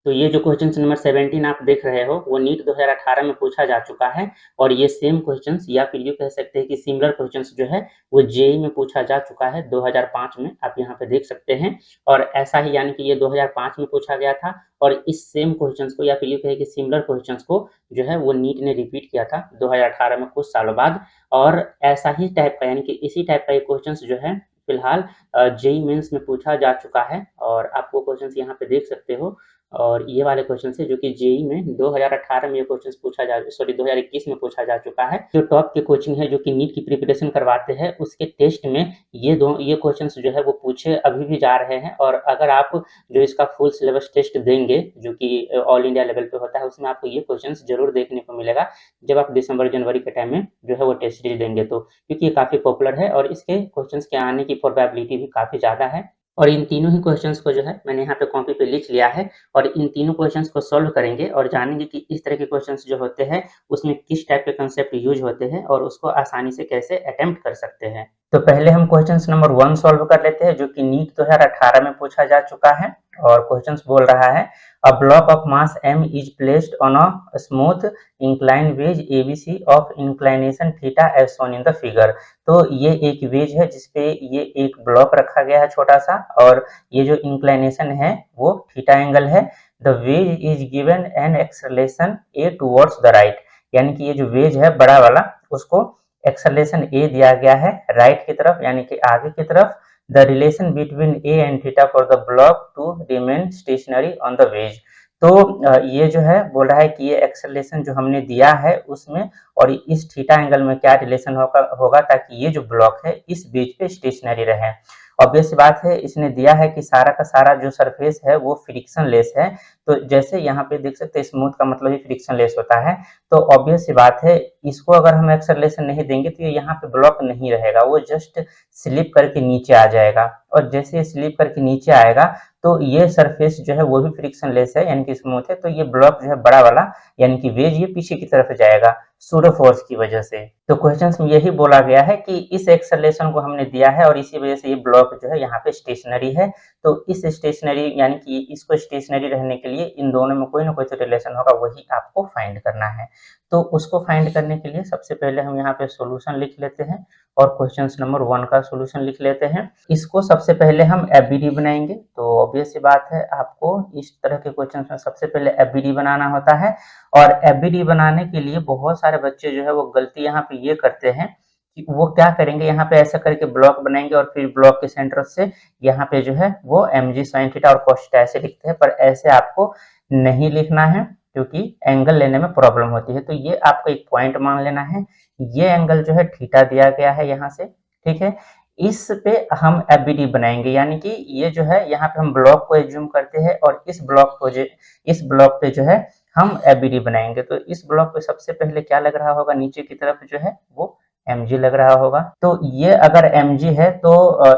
तो ये जो क्वेश्चन नंबर 17 आप देख रहे हो वो नीट 2018 में पूछा जा चुका है और ये सेम क्वेश्चंस या फिर ये कह सकते हैं कि सिमिलर क्वेश्चंस जो है वो जेईई में पूछा जा चुका है 2005 में, आप यहाँ पे देख सकते हैं। और ऐसा ही यानी कि ये 2005 में पूछा गया था और इस सेम क्वेश्चंस को या फिर ये कहे कि सिमिलर क्वेश्चंस को जो है वो नीट ने रिपीट किया था 2018 में कुछ सालों बाद। और ऐसा ही टाइप का यानी कि इसी टाइप का ये क्वेश्चंस जो है फिलहाल जेईई मेंस में पूछा जा चुका है और आप वो क्वेश्चंस यहाँ पे देख सकते हो। और ये वाले क्वेश्चन है जो कि जेईई में 2018 में ये क्वेश्चन पूछा जा सॉरी 2021 में पूछा जा चुका है। जो टॉप के कोचिंग है जो कि नीट की प्रिपरेशन करवाते हैं उसके टेस्ट में ये क्वेश्चन जो है वो पूछे अभी भी जा रहे हैं। और अगर आप जो इसका फुल सिलेबस टेस्ट देंगे जो कि ऑल इंडिया लेवल पे होता है उसमें आपको ये क्वेश्चन जरूर देखने को मिलेगा जब आप दिसंबर जनवरी के टाइम में जो है वो टेस्ट सीरीज देंगे तो, क्योंकि ये काफ़ी पॉपुलर है और इसके क्वेश्चन के आने की प्रोबेबिलिटी भी काफ़ी ज़्यादा है। और इन तीनों ही क्वेश्चंस को जो है मैंने यहाँ पे कॉपी पे लिख लिया है और इन तीनों क्वेश्चंस को सॉल्व करेंगे और जानेंगे कि इस तरह के क्वेश्चंस जो होते हैं उसमें किस टाइप के कंसेप्ट यूज होते हैं और उसको आसानी से कैसे अटेम्प्ट कर सकते हैं। तो पहले हम क्वेश्चंस नंबर 1 सॉल्व कर लेते हैं जो कि नीट 2018 में पूछा जा चुका है। और क्वेश्चंस बोल रहा है a block of mass m is placed on a smooth incline wedge ABC of inclination theta as shown in the figure. तो ये एक वेज है जिसपे ये एक ब्लॉक रखा गया है छोटा सा और ये जो इंक्लाइनेशन है वो थीटा एंगल है। The ways is given an acceleration a towards the right, यानी कि ये जो वेज है बड़ा वाला उसको एक्सेलरेशन a दिया गया है राइट की तरफ यानी कि आगे की तरफ। The relation between a and theta for the block to remain stationary on the wedge. तो ये जो है बोल रहा है कि ये एक्सेलरेशन जो हमने दिया है उसमें और इस थीटा एंगल में क्या रिलेशन होगा ताकि ये जो ब्लॉक है इस बीच पे स्टेशनरी रहे। ऑब्वियस बात है इसने दिया है कि सारा का सारा जो सरफेस है वो फ्रिक्शन लेस है। तो जैसे यहाँ पे देख सकते हैं स्मूथ का मतलब ही फ्रिक्शन लेस होता है। तो ऑब्वियस सी बात है इसको अगर हम एक्सेलरेशन नहीं देंगे तो ये यहाँ पे ब्लॉक नहीं रहेगा, वो जस्ट स्लिप करके नीचे आ जाएगा। और जैसे ये स्लिप करके नीचे आएगा तो ये सरफेस जो है वो भी फ्रिक्शन लेस है यानी कि स्मूथ है। तो ये ब्लॉक जो है बड़ा वाला यानी कि वेज ये पीछे की तरफ जाएगा सूडो फोर्स की वजह से। तो क्वेश्चंस में यही बोला गया है कि इस एक्सेलरेशन को हमने दिया है और इसी वजह से ये ब्लॉक जो है यहाँ पे स्टेशनरी है। तो इस स्टेशनरी यानी कि इसको स्टेशनरी रहने के लिए इन दोनों में कोई ना कोई तो रिलेशन होगा, वही आपको फाइंड करना है। तो उसको फाइंड करने के लिए सबसे पहले हम यहाँ पे सॉल्यूशन लिख लेते हैं और क्वेश्चन नंबर 1 का सॉल्यूशन लिख लेते हैं। इसको सबसे पहले हम एफबीडी बनाएंगे। तो ऑब्वियस सी बात है आपको इस तरह के क्वेश्चन में सबसे पहले एफबीडी बनाना होता है। और एफबीडी बनाने के लिए बहुत सारे बच्चे जो है वो गलती यहाँ पे ये करते हैं कि वो क्या करेंगे यहाँ पे ऐसा करके ब्लॉक बनाएंगे और फिर ब्लॉक के सेंटर से यहाँ पे जो है वो mg sin थीटा और cos थीटा ऐसे लिखते हैं, पर ऐसे आपको नहीं लिखना है क्योंकि एंगल लेने में प्रॉब्लम होती है। तो ये आपको एक पॉइंट मान लेना है, ये एंगल जो है थीटा दिया गया है यहाँ से, ठीक है। इस पे हम एफबीडी बनाएंगे यानी कि ये जो है यहाँ पे हम ब्लॉक को एज्यूम करते हैं और इस ब्लॉक पे जो है हम एफबीडी बनाएंगे। तो इस ब्लॉक पे सबसे पहले क्या लग रहा होगा, नीचे की तरफ जो है वो mg लग रहा होगा। तो ये अगर mg है तो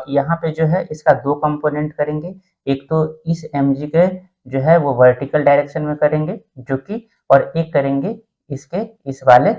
यहाँ पे जो है इसका दो कंपोनेंट करेंगे, एक तो इस mg के जो है वो वर्टिकल डायरेक्शन में करेंगे जो कि, और एक करेंगे इसके इस वाले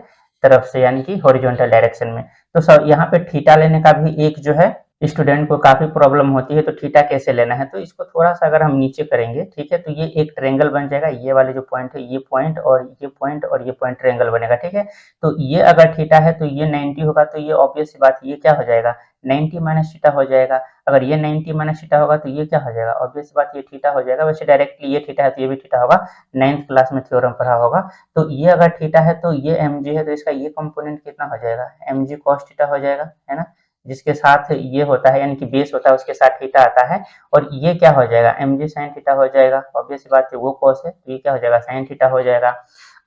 तरफ से यानी कि हॉरिजॉन्टल डायरेक्शन में। तो सर यहाँ पे थीटा लेने का भी एक जो है स्टूडेंट को काफी प्रॉब्लम होती है, तो थीटा कैसे लेना है। तो इसको थोड़ा सा अगर हम नीचे करेंगे, ठीक है, तो ये एक ट्रायंगल बन जाएगा, ये वाले जो पॉइंट है ये पॉइंट और ये पॉइंट और ये पॉइंट ट्रायंगल बनेगा, ठीक है। तो ये अगर थीटा है तो ये 90 होगा, तो ये ऑब्वियस सी बात ये क्या हो जाएगा 90 माइनस थीटा हो जाएगा। अगर ये 90 माइनस थीटा होगा तो ये क्या हो जाएगा, ऑब्वियस बात ये थीटा हो जाएगा। वैसे डायरेक्टली ये थीटा है तो ये भी थीटा होगा, 9th क्लास में थ्योरम पढ़ा होगा। तो ये अगर थीटा है तो ये mg है तो इसका ये कंपोनेंट कितना हो जाएगा mg cos थीटा हो जाएगा, है ना, जिसके साथ ये होता है यानी कि बेस होता है उसके साथ थीटा आता है। और ये क्या हो जाएगा mg sin थीटा हो जाएगा, ऑब्वियस बात है वो cos है तो ये क्या हो जाएगा sin थीटा हो जाएगा।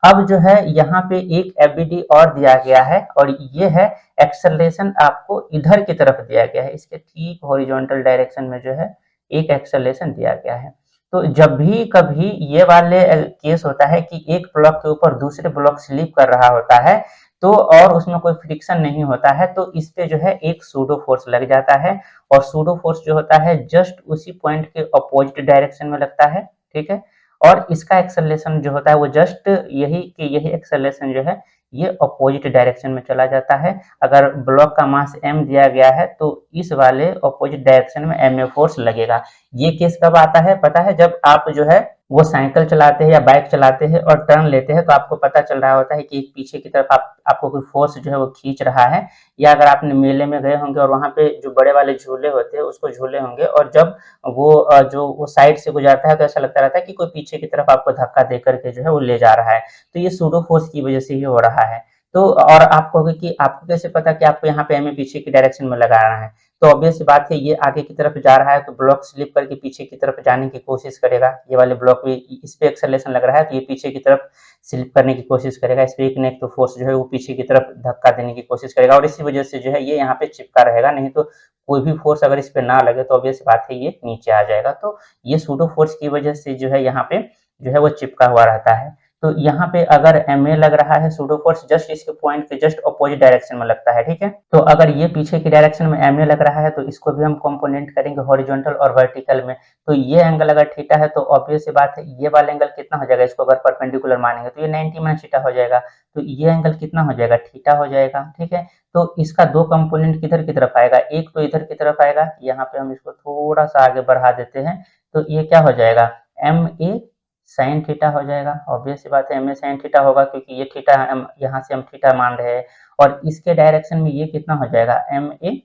अब जो है यहाँ पे एक एफबीडी और दिया गया है और ये है एक्सेलरेशन आपको इधर की तरफ दिया गया है, इसके ठीक हॉरिजॉन्टल डायरेक्शन में जो है एक एक्सेलरेशन दिया गया है। तो जब भी कभी ये वाले केस होता है कि एक ब्लॉक के ऊपर दूसरे ब्लॉक स्लिप कर रहा होता है तो और उसमें कोई फ्रिक्शन नहीं होता है तो इस पे जो है एक सूडो फोर्स लग जाता है और सूडो फोर्स जो होता है जस्ट उसी पॉइंट के अपोजिट डायरेक्शन में लगता है, ठीक है। और इसका एक्सेलरेशन जो होता है वो जस्ट यही एक्सेलरेशन जो है ये अपोजिट डायरेक्शन में चला जाता है। अगर ब्लॉक का मास m दिया गया है तो इस वाले अपोजिट डायरेक्शन में ma फोर्स लगेगा। ये केस कब आता है पता है, जब आप जो है वो साइकिल चलाते हैं या बाइक चलाते हैं और टर्न लेते हैं, तो आपको पता चल रहा होता है कि पीछे की तरफ आपको कोई फोर्स जो है वो खींच रहा है। या अगर आपने मेले में गए होंगे और वहाँ पे जो बड़े वाले झूले होते हैं उसको झूले होंगे, और जब वो जो वो साइड से गुजरता है तो ऐसा लगता रहता है कि कोई पीछे की तरफ आपको धक्का दे करके जो है वो ले जा रहा है। तो ये सूडो फोर्स की वजह से ही हो रहा है। तो और आप कहोगे कि आपको कैसे पता कि आपको यहाँ पे एमए पीछे की डायरेक्शन में लगाना है? तो ऑब्वियस सी बात है, ये आगे की तरफ जा रहा है तो ब्लॉक स्लिप करके पीछे की तरफ जाने की कोशिश करेगा। ये वाले ब्लॉक भी, इस पे एक्सेलरेशन लग रहा है तो ये पीछे की तरफ स्लिप करने की कोशिश करेगा। इस पे एक ना एक तो फोर्स जो है वो पीछे की तरफ धक्का देने की कोशिश करेगा, और इसी वजह से जो है ये यहाँ पे चिपका रहेगा। नहीं तो कोई भी फोर्स अगर इस पे ना लगे तो ऑब्वियस बात है ये नीचे आ जाएगा। तो ये सूडो फोर्स की वजह से जो है यहाँ पे जो है वो चिपका हुआ रहता है। तो यहाँ पे अगर एमए लग रहा है सूडो फोर्स जस्ट इसके पॉइंट के जस्ट अपोजिट डायरेक्शन में लगता है, ठीक है। तो अगर ये पीछे की डायरेक्शन में एमए लग रहा है तो इसको भी हम कंपोनेंट करेंगे हॉरिजॉन्टल और वर्टिकल में। तो ये एंगल अगर थीटा है तो ऑब्वियस सी बात है ये वाला एंगल कितना हो जाएगा, इसको अगर परपेंडिकुलर मानेंगे तो ये 90 माइनस थीटा हो जाएगा। तो ये एंगल कितना हो जाएगा, थीटा हो जाएगा, ठीक है। तो इसका दो कंपोनेंट किधर की तरफ आएगा, एक तो इधर की तरफ आएगा। यहाँ पे हम इसको थोड़ा सा आगे बढ़ा देते हैं तो ये क्या हो जाएगा, एम ए साइन थीटा हो जाएगा। ऑब्वियस सी बात है एम ए साइन थीटा होगा क्योंकि ये थीटा हम यहाँ से हम थीटा मान रहे हैं। और इसके डायरेक्शन में ये कितना हो जाएगा, एम ए,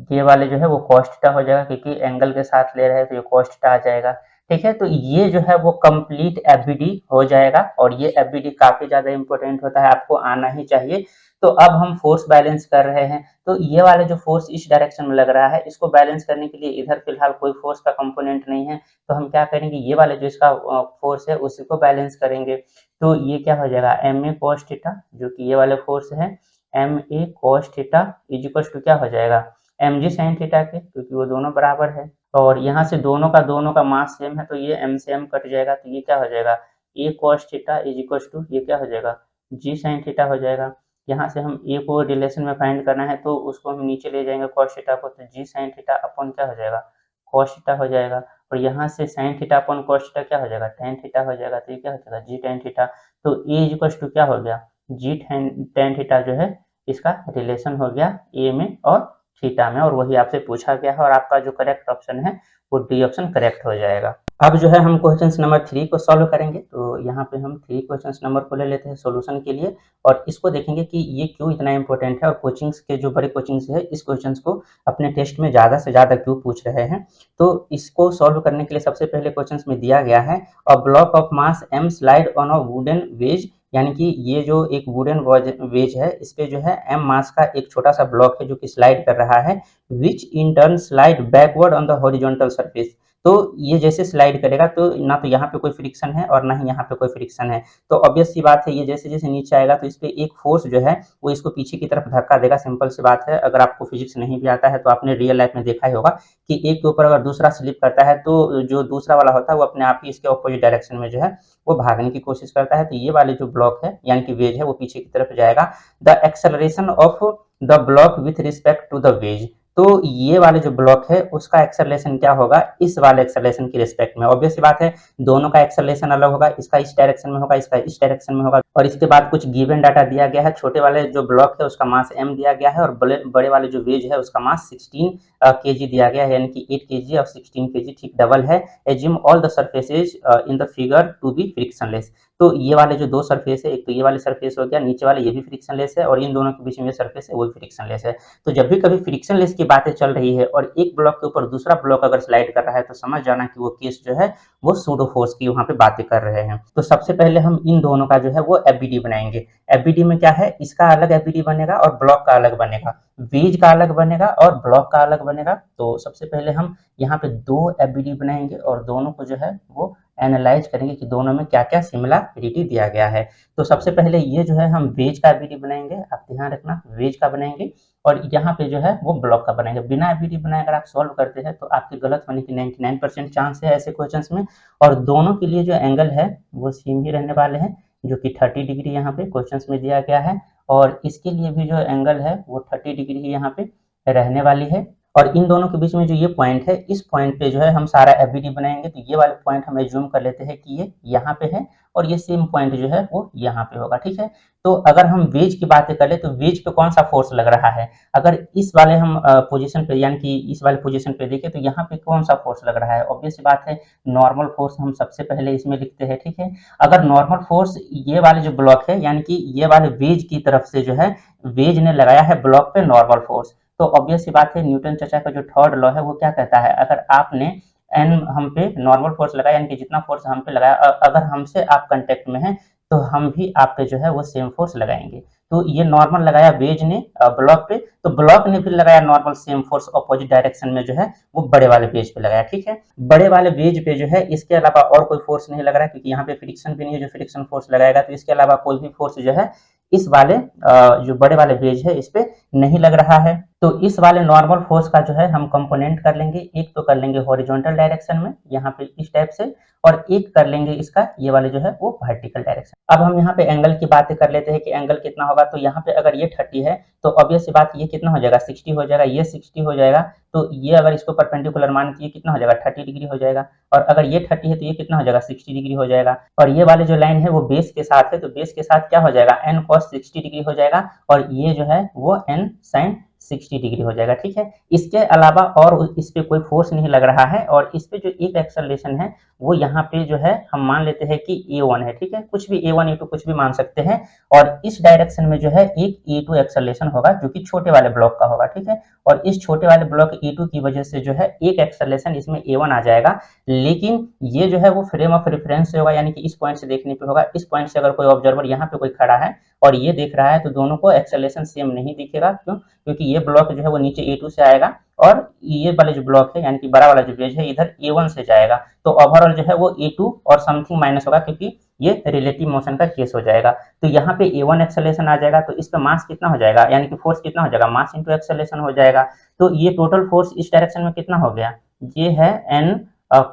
ये वाले जो है वो cos थीटा हो जाएगा क्योंकि एंगल के साथ ले रहे हैं तो ये cos थीटा आ जाएगा, ठीक है। तो ये जो है वो कंप्लीट एफबीडी हो जाएगा, और ये एफबीडी काफी ज्यादा इंपॉर्टेंट होता है, आपको आना ही चाहिए। तो अब हम फोर्स बैलेंस कर रहे हैं, तो ये वाला जो फोर्स इस डायरेक्शन में लग रहा है इसको बैलेंस करने के लिए इधर फिलहाल कोई फोर्स का कंपोनेंट नहीं है, तो हम क्या करेंगे, ये वाले जो इसका फोर्स है उसी को बैलेंस करेंगे। तो ये क्या हो जाएगा, एम ए कॉस थीटा, जो कि ये वाले फोर्स है, m a cos theta is equal to क्या हो जाएगा, एम जी साइन थीटा के, क्योंकि वो दोनों बराबर है। और यहाँ से दोनों का मास सेम है तो ये एम से एम कट जाएगा, तो ये क्या हो जाएगा, A cos theta is equal to ये क्या हो जाएगा, जी साइन थीटा हो जाएगा। यहाँ से हम ए को रिलेशन में फाइंड करना है तो उसको हम नीचे ले जाएंगे कॉस थीटा को, तो जी साइन थीटा अपॉन क्या हो जाएगा, कॉस थीटा हो जाएगा। और यहाँ से sine theta upon cos theta क्या हो जाएगा, टेन थीटा हो जाएगा, तो ये क्या हो जाएगा, जी टेन थीटा। तो ए इज इक्वल टू क्या हो गया, जी टेन थीटा जो है इसका रिलेशन हो गया ए में और थीटा में, और वही आपसे पूछा गया है, और आपका जो करेक्ट ऑप्शन है वो डी ऑप्शन करेक्ट हो जाएगा। अब जो है हम क्वेश्चन नंबर 3 को सॉल्व करेंगे। तो यहाँ पे हम 3 क्वेश्चन नंबर को ले लेते हैं सॉल्यूशन के लिए, और इसको देखेंगे कि ये क्यों इतना इंपॉर्टेंट है, और कोचिंग्स के जो बड़े कोचिंग्स है इस क्वेश्चन को अपने टेस्ट में ज़्यादा से ज़्यादा क्यों पूछ रहे हैं। तो इसको सॉल्व करने के लिए सबसे पहले क्वेश्चन में दिया गया है, a block of mass m slide on a wooden wedge, यानी कि ये जो एक वुडन वेज है इस पे जो है एम मास का एक छोटा सा ब्लॉक है जो कि स्लाइड कर रहा है, which in turn slide backward on the horizontal surface. तो ये जैसे स्लाइड करेगा तो ना तो यहाँ पे कोई फ्रिक्शन है और ना ही यहाँ पे कोई फ्रिक्शन है, तो ऑब्वियस सी बात है ये जैसे जैसे नीचे आएगा तो इस पे एक फोर्स जो है वो इसको पीछे की तरफ धक्का देगा। सिंपल सी बात है, अगर आपको फिजिक्स नहीं भी आता है तो आपने रियल लाइफ में देखा ही होगा कि एक के ऊपर अगर दूसरा स्लिप करता है तो जो दूसरा वाला होता है वो अपने आप ही इसके अपोजिट डायरेक्शन में जो है वो भागने की कोशिश करता है। तो ये वाले जो ब्लॉक है यानी कि वेज है वो पीछे की तरफ जाएगा। The acceleration of the block with respect to the wedge, तो ये वाले जो ब्लॉक है उसका एक्सेलरेशन क्या होगा इस वाले एक्सेलरेशन की रिस्पेक्ट में। ऑब्वियस सी बात है दोनों का एक्सेलरेशन अलग होगा, इसका इस डायरेक्शन में होगा, इसका इस डायरेक्शन में होगा। और इसके बाद कुछ गिवन डाटा दिया गया है, छोटे वाले जो ब्लॉक है उसका मास m दिया गया है, और बड़े वाले जो वेज है उसका मास 16 kg दिया गया है, यानी कि 8 kg और 16 kg ठीक डबल है। Assume all the surfaces in the figure to be frictionless, तो ये वाले जो दो सरफेस है, एक तो ये वाले सरफेस हो गया, नीचे वाले ये भी फ्रिक्शनलेस है, और इन दोनों के बीच में सरफेस है वो भी फ्रिक्शनलेस है। तो जब भी कभी फ्रिक्शनलेस की बातें चल रही है और एक ब्लॉक के ऊपर दूसरा ब्लॉक अगर स्लाइड कर रहा है तो समझ जाना कि वो केस जो है वो सूडो फोर्स की वहां पे बातें कर रहे हैं। तो सबसे पहले हम इन दोनों का जो है वो एफबीडी बनाएंगे। एफबीडी में क्या है, इसका अलग एफबीडी बनेगा और ब्लॉक का अलग बनेगा, वेज का अलग बनेगा और ब्लॉक का अलग बनेगा। तो सबसे पहले हम यहाँ पे दो एफबीडी बनाएंगे और दोनों को जो है वो एनालाइज करेंगे कि दोनों में क्या क्या सिमिलरिटी दिया गया है। तो सबसे पहले ये जो है हम वेज का एफबीडी बनाएंगे, आप ध्यान रखना वेज का बनाएंगे, और यहाँ पे जो है वो ब्लॉक का बनाएंगे। बिना एफबीडी बनाए अगर आप सॉल्व करते हैं तो आपके गलत होने की 99% चांस है ऐसे क्वेश्चंस में। और दोनों के लिए जो एंगल है वो सेम ही रहने वाले हैं, जो कि 30 डिग्री यहाँ पे क्वेश्चंस में दिया गया है, और इसके लिए भी जो एंगल है वो 30 डिग्री यहाँ पे रहने वाली है। और इन दोनों के बीच में जो ये पॉइंट है, इस पॉइंट पे जो है हम सारा एफबीडी बनाएंगे। तो ये वाले पॉइंट हम एज्यूम कर लेते हैं कि ये यहाँ पे है और ये सेम पॉइंट जो है वो यहाँ पे होगा, ठीक है। तो अगर हम वेज की बातें करें तो वेज पे कौन सा फोर्स लग रहा है, अगर इस वाले हम पोजीशन पे यानी कि इस वाले पोजीशन पे देखें तो यहाँ पे कौन सा फोर्स लग रहा है, ऑब्वियस सी बात है नॉर्मल फोर्स हम सबसे पहले इसमें लिखते हैं, ठीक है। अगर नॉर्मल फोर्स ये वाले जो ब्लॉक है यानी कि ये वाले वेज की तरफ से जो है वेज ने लगाया है ब्लॉक पे नॉर्मल फोर्स, तो ऑब्वियस सी बात है न्यूटन चाचा का जो थर्ड लॉ है वो क्या कहता है, अगर आपने एन हम पे नॉर्मल फोर्स लगाया यानी कि जितना फोर्स हम पे लगाया, अगर हमसे आप कांटेक्ट में हैं तो हम भी आप पे जो है वो सेम फोर्स लगाएंगे। तो ये नॉर्मल लगाया वेज ने ब्लॉक पे, तो ब्लॉक ने फिर लगाया normal same force opposite direction में जो है वो बड़े वाले वेज पे लगाया, ठीक है। बड़े वाले वेज पे जो है इसके अलावा और कोई फोर्स नहीं लग रहा है क्योंकि यहाँ पे फ्रिक्शन भी नहीं है जो फ्रिक्शन फोर्स लगाएगा, तो इसके अलावा कोई भी फोर्स जो है इस वाले जो बड़े वाले वेज है इस पे नहीं लग रहा है। तो इस वाले नॉर्मल फोर्स का जो है हम कंपोनेंट कर लेंगे, एक तो कर लेंगे हॉरिजॉन्टल डायरेक्शन में यहाँ पे इस टाइप से, और एक कर लेंगे इसका ये वाले जो है वो वर्टिकल डायरेक्शन। अब हम यहाँ पे एंगल की बातें कर लेते हैं कि एंगल कितना होगा, तो यहाँ पे अगर ये 30 है तो ऑब्वियस सी बात ये कितना हो जाएगा 60 हो जाएगा, ये 60 हो जाएगा, तो ये अगर इसको परपेंडिकुलर मान के ये कितना हो जाएगा 30 डिग्री हो जाएगा, और अगर ये 30 है तो ये कितना हो जाएगा 60 डिग्री हो जाएगा, और ये वाले जो लाइन है वो बेस के साथ है तो बेस के साथ क्या हो जाएगा n cos 60 डिग्री हो जाएगा, और ये जो है वो n sin 60 डिग्री हो जाएगा, ठीक है। इसके अलावा और इस पे कोई फोर्स नहीं लग रहा है, और इस पे जो एक एक्सेलरेशन है वो यहाँ पे जो है हम मान लेते हैं कि A1 है, ठीक है, कुछ भी A1 A2 कुछ भी मान सकते हैं, और इस डायरेक्शन में जो है एक A2 एक्सेलरेशन होगा जो कि छोटे वाले ब्लॉक का होगा, ठीक है, और इस छोटे वाले ब्लॉक A2 की वजह से जो है एक एक्सेलरेशन इसमें A1 आ जाएगा, लेकिन ये जो है वो फ्रेम ऑफ रेफरेंस से होगा यानी कि इस पॉइंट से देखने पे होगा, इस पॉइंट से अगर कोई ऑब्जर्वर यहाँ पे कोई खड़ा है और ये देख रहा है तो दोनों को एक्सेलरेशन सेम नहीं दिखेगा, क्यों, क्योंकि ये ब्लॉक जो है वो नीचे A2 से आएगा और ये वाले जो ब्लॉक है यानी कि बड़ा वाला जो वेज है इधर A1 से जाएगा, तो ओवरऑल जो है वो A2 और समथिंग माइनस होगा क्योंकि ये रिलेटिव मोशन का केस हो जाएगा। तो यहाँ पे A1 एक्सेलरेशन आ जाएगा, तो इस पे मास कितना हो जाएगा यानी कि फोर्स कितना हो जाएगा, मास इंटू एक्सेलरेशन हो जाएगा, तो ये टोटल फोर्स इस डायरेक्शन में कितना हो गया, ये है n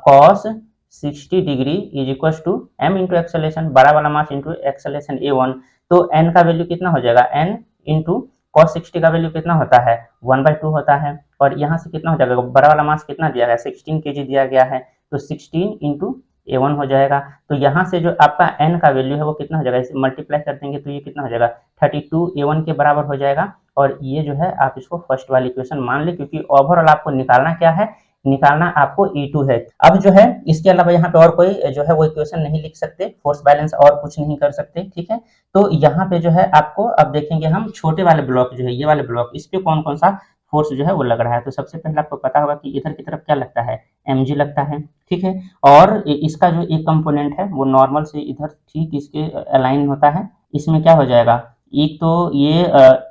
cos 60 degree is equal to m into acceleration, बड़ा वाला मास इंटू एक्सेलरेशन A1, तो n का वैल्यू कितना हो जाएगा, n इंटू cos 60 का वैल्यू कितना होता है 1/2 होता है, और यहाँ से कितना हो जाएगा, बड़ा वाला मास कितना दिया गया 16 kg दिया गया है, तो 16 इंटू A1 हो जाएगा, तो यहाँ से जो आपका n का वैल्यू है वो कितना हो जाएगा, इसे मल्टीप्लाई कर देंगे तो ये कितना हो जाएगा 32 A1 के बराबर हो जाएगा, और ये जो है आप इसको फर्स्ट वाली इक्वेशन मान ले, क्योंकि ओवरऑल आपको निकालना क्या है, निकालना आपको E2 है। अब जो है इसके अलावा यहाँ पे और कोई जो है वो इक्वेशन नहीं लिख सकते, फोर्स बैलेंस और कुछ नहीं कर सकते, ठीक है। तो यहाँ पे जो है आपको अब देखेंगे हम छोटे वाले ब्लॉक जो है ये वाले ब्लॉक, इस पे कौन कौन सा फोर्स जो है वो लग रहा है, तो सबसे पहले आपको पता होगा कि इधर की तरफ क्या लगता है mg लगता है, ठीक है, और इसका जो एक कंपोनेंट है वो नॉर्मल से इधर ठीक इसके अलाइन होता है, इसमें क्या हो जाएगा, एक तो ये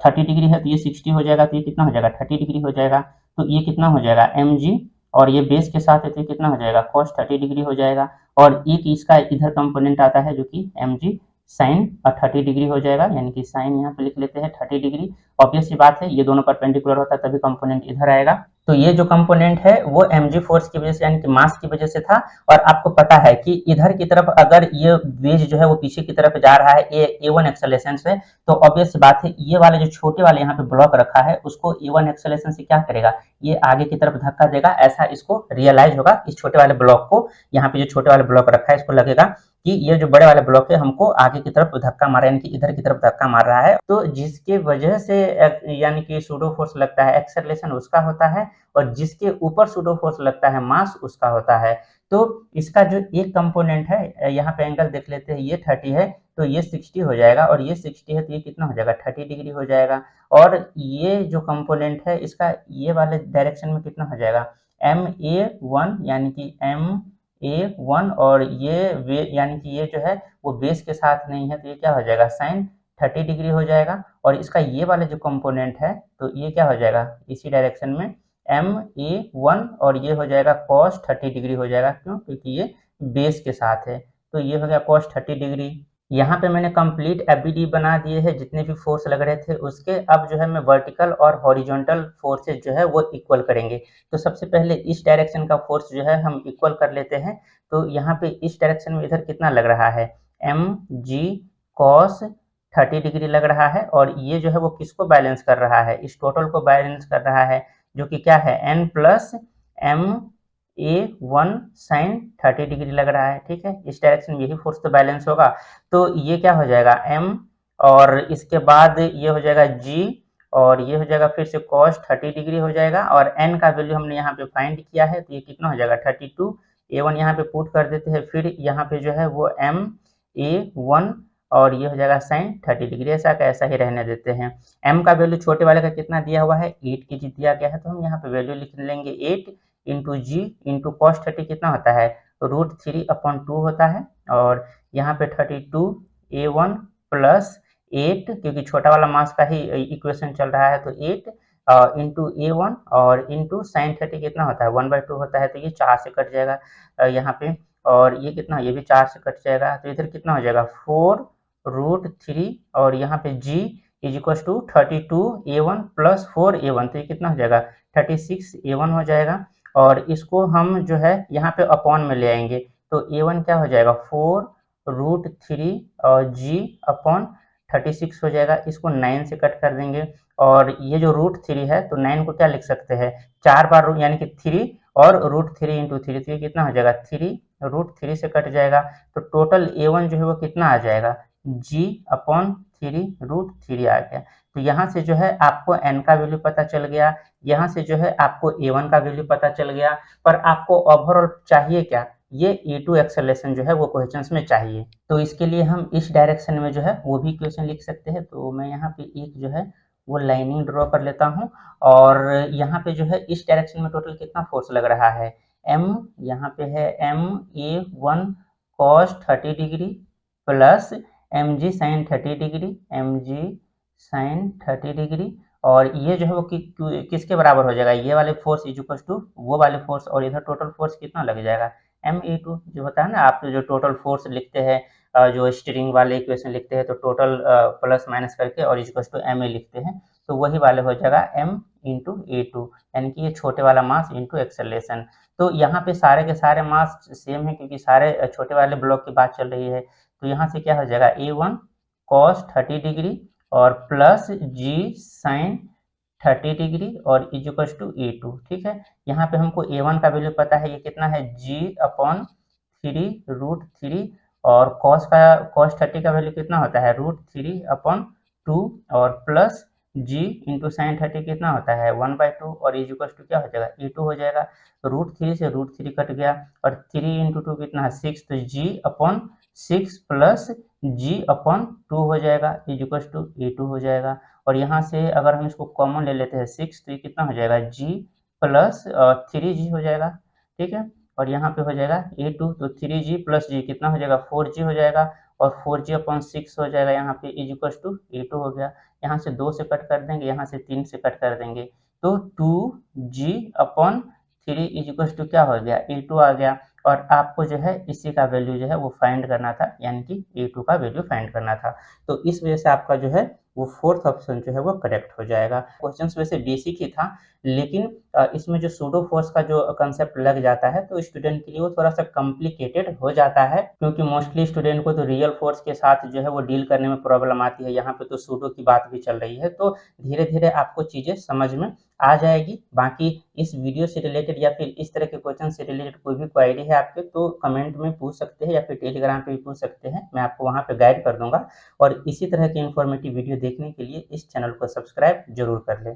30 डिग्री है तो ये 60 हो जाएगा, तो ये कितना हो जाएगा 30 डिग्री हो जाएगा, तो ये कितना हो जाएगा mg, और ये बेस के साथ है तो कितना हो जाएगा cos 30 डिग्री हो जाएगा, और एक इसका इधर कंपोनेंट आता है जो कि mg साइन 30 डिग्री हो जाएगा, यानी कि साइन यहाँ पे लिख लेते हैं 30 डिग्री, ऑब्वियस सी बात है ये दोनों परपेंडिकुलर होता है तभी कंपोनेंट इधर आएगा, तो ये जो कंपोनेंट है वो mg फोर्स की वजह से यानी कि मास की वजह से था, और आपको पता है कि इधर की तरफ अगर ये वेज जो है वो पीछे की तरफ जा रहा है A1 एक्सेलरेशन से, तो ऑब्वियस सी बात है ये वाले जो छोटे वाले यहाँ पे ब्लॉक रखा है उसको A1 एक्सेलरेशन से क्या करेगा, ये आगे की तरफ धक्का देगा, ऐसा इसको रियलाइज होगा, इस छोटे वाले ब्लॉक को, यहाँ पे जो छोटे वाले ब्लॉक रखा है इसको लगेगा कि ये जो बड़े वाले ब्लॉक है हमको आगे की तरफ धक्का मारा यानी कि इधर की तरफ धक्का मार रहा है, तो जिसके वजह से यानी कि सूडो फोर्स लगता है एक्सेलरेशन उसका होता है, और जिसके ऊपर सूडो फोर्स लगता है मास उसका होता है। तो इसका जो एक कंपोनेंट है यहाँ पे एंगल देख लेते हैं, ये 30 है तो ये 60 हो जाएगा, और ये 60 है तो ये कितना हो जाएगा 30 डिग्री हो जाएगा, और ये जो कंपोनेंट है इसका ये वाले डायरेक्शन में कितना हो जाएगा MA1 यानी कि MA1, और ये यानी कि ये जो है वो बेस के साथ नहीं है तो ये क्या हो जाएगा साइन 30 डिग्री हो जाएगा, और इसका ये वाला जो कंपोनेंट है तो ये क्या हो जाएगा इसी डायरेक्शन में MA1, और ये हो जाएगा cos 30 डिग्री हो जाएगा, क्यों, क्योंकि ये बेस के साथ है, तो ये हो गया cos 30 डिग्री। यहाँ पे मैंने कंप्लीट एफबीडी बना दिए हैं जितने भी फोर्स लग रहे थे उसके, अब जो है मैं वर्टिकल और हॉरिजॉन्टल फोर्सेज जो है वो इक्वल करेंगे, तो सबसे पहले इस डायरेक्शन का फोर्स जो है हम इक्वल कर लेते हैं, तो यहाँ पे इस डायरेक्शन में इधर कितना लग रहा है mg cos 30 डिग्री लग रहा है, और ये जो है वो किसको बैलेंस कर रहा है, इस टोटल को बैलेंस कर रहा है, जो कि क्या है n plus m a one sine 30 degree लग रहा है। ठीक है, इस डायरेक्शन में यही फोर्स तो बैलेंस होगा। तो ये क्या हो जाएगा m, और इसके बाद ये हो जाएगा g, और ये हो जाएगा फिर से cos 30 डिग्री हो जाएगा, और n का वैल्यू हमने यहाँ पे फाइंड किया है, तो ये कितना हो जाएगा 32। a1 यहाँ पे पुट कर देते हैं, फिर यहाँ पे जो है वो m a1, और ये हो जाएगा साइन 30 डिग्री, ऐसा का ऐसा ही रहने देते हैं। m का वैल्यू छोटे वाले का कितना दिया हुआ है 8 kg दिया गया है, तो हम यहाँ पे वैल्यू लिख लेंगे 8 इंटू जी इंटू कॉस 30 कितना होता है √3/2 होता है, और यहाँ पे 32 a1 प्लस 8, क्योंकि छोटा वाला मास का ही इक्वेशन चल रहा है, तो 8 इंटू a1 और इंटू साइन 30 कितना होता है 1/2 होता है, तो ये 4 से कट जाएगा यहाँ पे, और ये कितना, ये भी 4 से कट जाएगा, तो इधर कितना हो जाएगा 4√3, और यहाँ पे g is equal to 32a1 plus 4a1, तो ये कितना हो जाएगा 36a1 हो जाएगा, और इसको हम जो है यहाँ पे अपॉन में ले आएंगे, तो a1 क्या हो जाएगा 4√3 और g अपॉन 36 हो जाएगा, इसको 9 से कट कर देंगे, और ये जो √3 है तो 9 को क्या लिख सकते हैं 4 बार यानी कि 3 और √3 इंटू 3, तो ये कितना हो जाएगा 3√3 से कट जाएगा, तो टोटल a1 जो है वो कितना आ जाएगा g अपॉन 3√3 आ गया। तो यहाँ से जो है आपको n का वैल्यू पता चल गया, यहाँ से जो है आपको a1 का वैल्यू पता चल गया, पर आपको ओवरऑल चाहिए क्या, ये E2 एक्सेलरेशन जो है वो क्वेश्चंस में चाहिए। तो इसके लिए हम इस डायरेक्शन में जो है वो भी क्वेश्चन लिख सकते हैं, तो मैं यहाँ पे एक जो है वो लाइनिंग ड्रॉ कर लेता हूँ, और यहाँ पे जो है इस डायरेक्शन में टोटल कितना फोर्स लग रहा है m, यहाँ पे है ma1 cos 30 degree plus mg sin 30 degree, mg sin 30 degree, और ये जो है वो किसके बराबर हो जाएगा, ये वाले फोर्स इज इक्वल टू वो वाले फोर्स, और इधर टोटल फोर्स कितना लग जाएगा ma2, जो होता है ना आप जो टोटल फोर्स लिखते हैं, जो स्टीयरिंग वाले इक्वेशन लिखते हैं तो टोटल प्लस माइनस करके और इज इक्वल टू ma लिखते हैं, तो वही वाले हो जाएगा m इंटू a2, यानी कि ये छोटे वाला मास इंटू एक्सेलरेशन। तो यहाँ पे सारे के सारे मास सेम है, क्योंकि सारे छोटे वाले ब्लॉक की बात चल रही है, तो यहाँ से क्या हो जाएगा a1 cos 30 डिग्री और प्लस g sin 30 डिग्री और इज इक्वल टू a2। ठीक है, यहाँ पे हमको a1 का वैल्यू पता है, ये कितना है g अपॉन 3√3, और cos 30 का वैल्यू कितना होता है √3/2, और प्लस g इंटू साइन 30 कितना होता है 1/2, और इज इक्वल टू क्या हो जाएगा a2 हो जाएगा, √3 से √3 कट गया, और 3 इंटू 2 कितना है 6, तो g upon 6 plus g upon 2 हो जाएगा, इज इक्वल टू a2 हो जाएगा, और यहाँ से अगर हम इसको कॉमन ले लेते हैं 6, तो ये कितना हो जाएगा g प्लस 3g हो जाएगा। ठीक है, और यहाँ पे हो जाएगा a2, तो 3g प्लस g कितना हो जाएगा 4g हो जाएगा, और 4g अपॉन 6 हो जाएगा, यहाँ पे इज इक्वल टू a2 हो गया, यहाँ से 2 से कट कर देंगे, यहाँ से 3 से कट कर देंगे, तो 2g upon 3 is equal to क्या हो गया a2 आ गया, और आपको जो है इसी का वैल्यू जो है वो फाइंड करना था, यानी कि a2 का वैल्यू फाइंड करना था, तो इस वजह से आपका जो है वो फोर्थ ऑप्शन जो है वो करेक्ट हो जाएगा। क्वेश्चन वैसे बेसिक ही था, लेकिन इसमें जो सूडो फोर्स का जो कंसेप्ट लग जाता है तो स्टूडेंट के लिए वो थोड़ा सा कॉम्प्लिकेटेड हो जाता है, क्योंकि मोस्टली स्टूडेंट को तो रियल फोर्स के साथ जो है वो डील करने में प्रॉब्लम आती है, यहाँ पे तो सूडो की बात भी चल रही है, तो धीरे धीरे आपको चीज़ें समझ में आ जाएगी। बाकी इस वीडियो से रिलेटेड या फिर इस तरह के क्वेश्चन से रिलेटेड कोई भी क्वेरी है आपके, तो कमेंट में पूछ सकते हैं या फिर टेलीग्राम पे भी पूछ सकते हैं, मैं आपको वहाँ पे गाइड कर दूंगा, और इसी तरह की इन्फॉर्मेटिव वीडियो देखने के लिए इस चैनल को सब्सक्राइब जरूर कर लें।